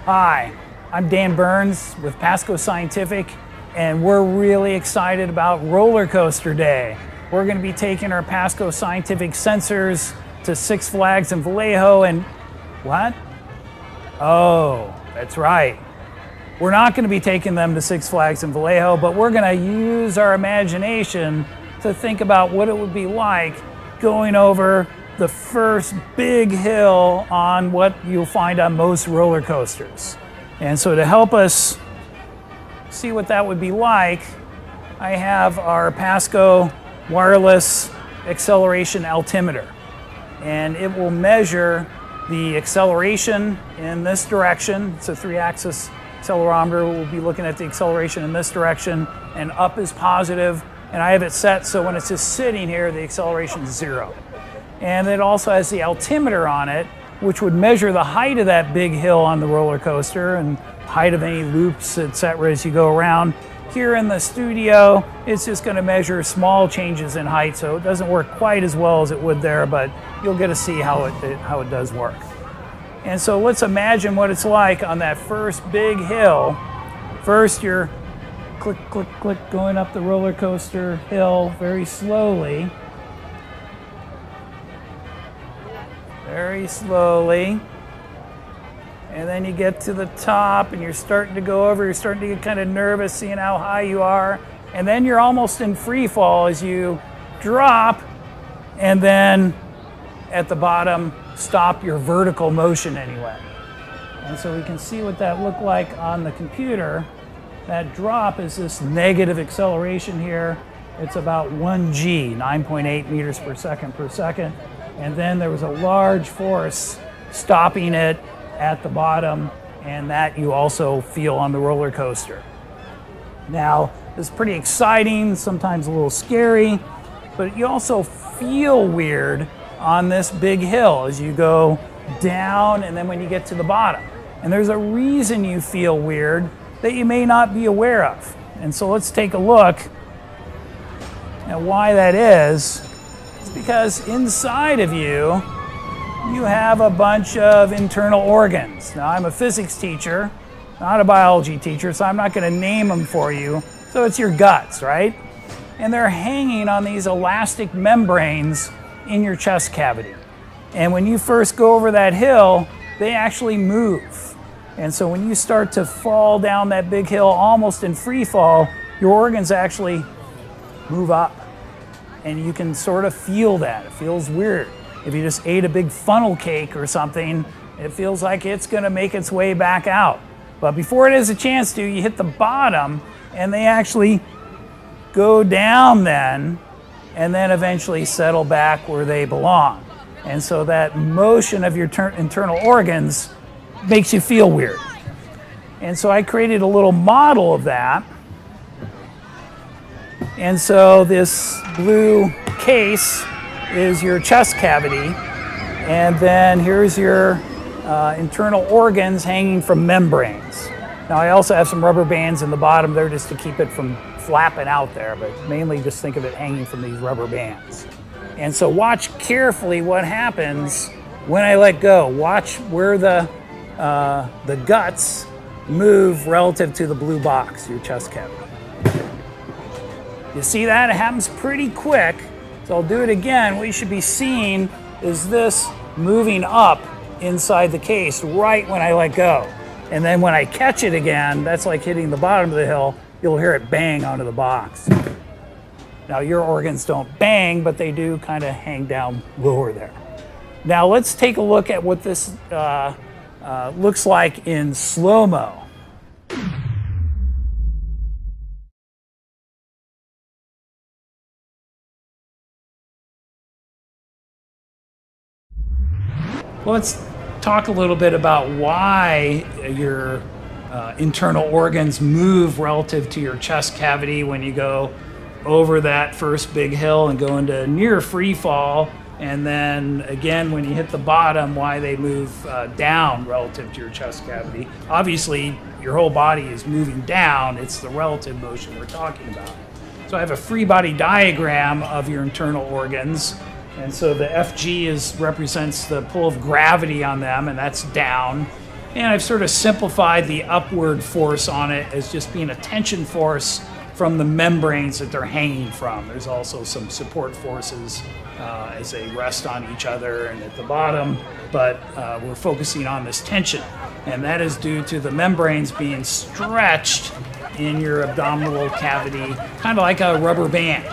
Hi, I'm Dan Burns with Pasco Scientific, and we're really excited about Roller Coaster Day. We're going to be taking our Pasco Scientific sensors to Six Flags in Vallejo and... What? Oh, that's right. We're not going to be taking them to Six Flags in Vallejo, but we're going to use our imagination to think about what it would be like going over the first big hill on what you'll find on most roller coasters. And so to help us see what that would be like, I have our Pasco wireless acceleration altimeter. And it will measure the acceleration in this direction. It's a 3-axis accelerometer. We'll be looking at the acceleration in this direction, and up is positive. And I have it set so when it's just sitting here, the acceleration is 0. And it also has the altimeter on it, which would measure the height of that big hill on the roller coaster and height of any loops, etc. as you go around. Here in the studio, it's just going to measure small changes in height, so it doesn't work quite as well as it would there, but you'll get to see how it does work. And so let's imagine what it's like on that first big hill. First, you're click, click, click, going up the roller coaster hill very slowly. Very slowly. And then you get to the top and you're starting to go over, you're starting to get kind of nervous seeing how high you are. And then you're almost in free fall as you drop and then at the bottom stop your vertical motion anyway. And so we can see what that looked like on the computer. That drop is this negative acceleration here. It's about 1g, 9.8 meters per second. And then there was a large force stopping it at the bottom, and that you also feel on the roller coaster. Now, it's pretty exciting, sometimes a little scary, but you also feel weird on this big hill as you go down and then when you get to the bottom. And there's a reason you feel weird that you may not be aware of. And so let's take a look at why that is. It's because inside of you, you have a bunch of internal organs. Now, I'm a physics teacher, not a biology teacher, so I'm not going to name them for you. So it's your guts, right? And they're hanging on these elastic membranes in your chest cavity. And when you first go over that hill, they actually move. And so when you start to fall down that big hill almost in free fall, your organs actually move up. And you can sort of feel that. It feels weird. If you just ate a big funnel cake or something, it feels like it's going to make its way back out. But before it has a chance to, you hit the bottom, and they actually go down then, and then eventually settle back where they belong. And so that motion of your internal organs makes you feel weird. And so I created a little model of that. And so this blue case is your chest cavity, and then here's your internal organs hanging from membranes. Now I also have some rubber bands in the bottom there just to keep it from flapping out there, but mainly just think of it hanging from these rubber bands. And so watch carefully what happens when I let go. Watch where the guts move relative to the blue box, your chest cavity. You see that? It happens pretty quick. So I'll do it again. What you should be seeing is this moving up inside the case right when I let go. And then when I catch it again, that's like hitting the bottom of the hill, you'll hear it bang onto the box. Now your organs don't bang, but they do kind of hang down lower there. Now let's take a look at what this looks like in slow-mo. Well, let's talk a little bit about why your internal organs move relative to your chest cavity when you go over that first big hill and go into near free fall, and then again when you hit the bottom, why they move down relative to your chest cavity. Obviously, your whole body is moving down. It's the relative motion we're talking about. So I have a free body diagram of your internal organs. And so the FG represents the pull of gravity on them, and that's down. And I've sort of simplified the upward force on it as just being a tension force from the membranes that they're hanging from. There's also some support forces as they rest on each other and at the bottom, but we're focusing on this tension. And that is due to the membranes being stretched in your abdominal cavity, kind of like a rubber band.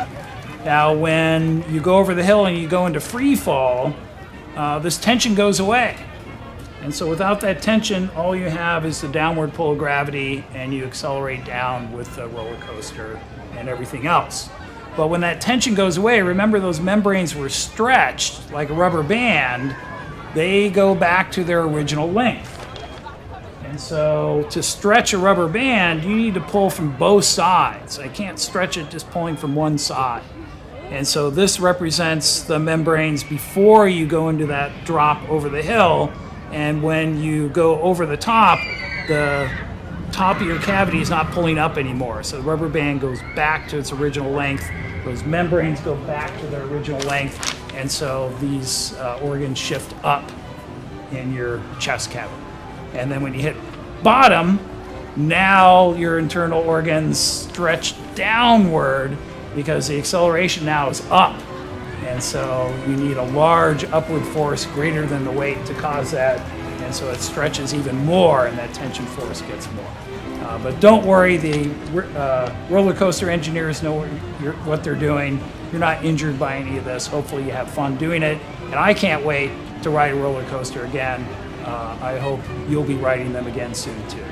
Now, when you go over the hill and you go into free fall, this tension goes away. And so without that tension, all you have is the downward pull of gravity, and you accelerate down with the roller coaster and everything else. But when that tension goes away, remember those membranes were stretched like a rubber band, they go back to their original length. And so to stretch a rubber band, you need to pull from both sides. I can't stretch it just pulling from one side. And so this represents the membranes before you go into that drop over the hill. And when you go over the top of your cavity is not pulling up anymore. So the rubber band goes back to its original length. Those membranes go back to their original length. And so these organs shift up in your chest cavity. And then when you hit bottom, now your internal organs stretch downward because the acceleration now is up. And so you need a large upward force greater than the weight to cause that. And so it stretches even more, and that tension force gets more. But don't worry, the roller coaster engineers know what they're doing. You're not injured by any of this. Hopefully you have fun doing it. And I can't wait to ride a roller coaster again. I hope you'll be riding them again soon too.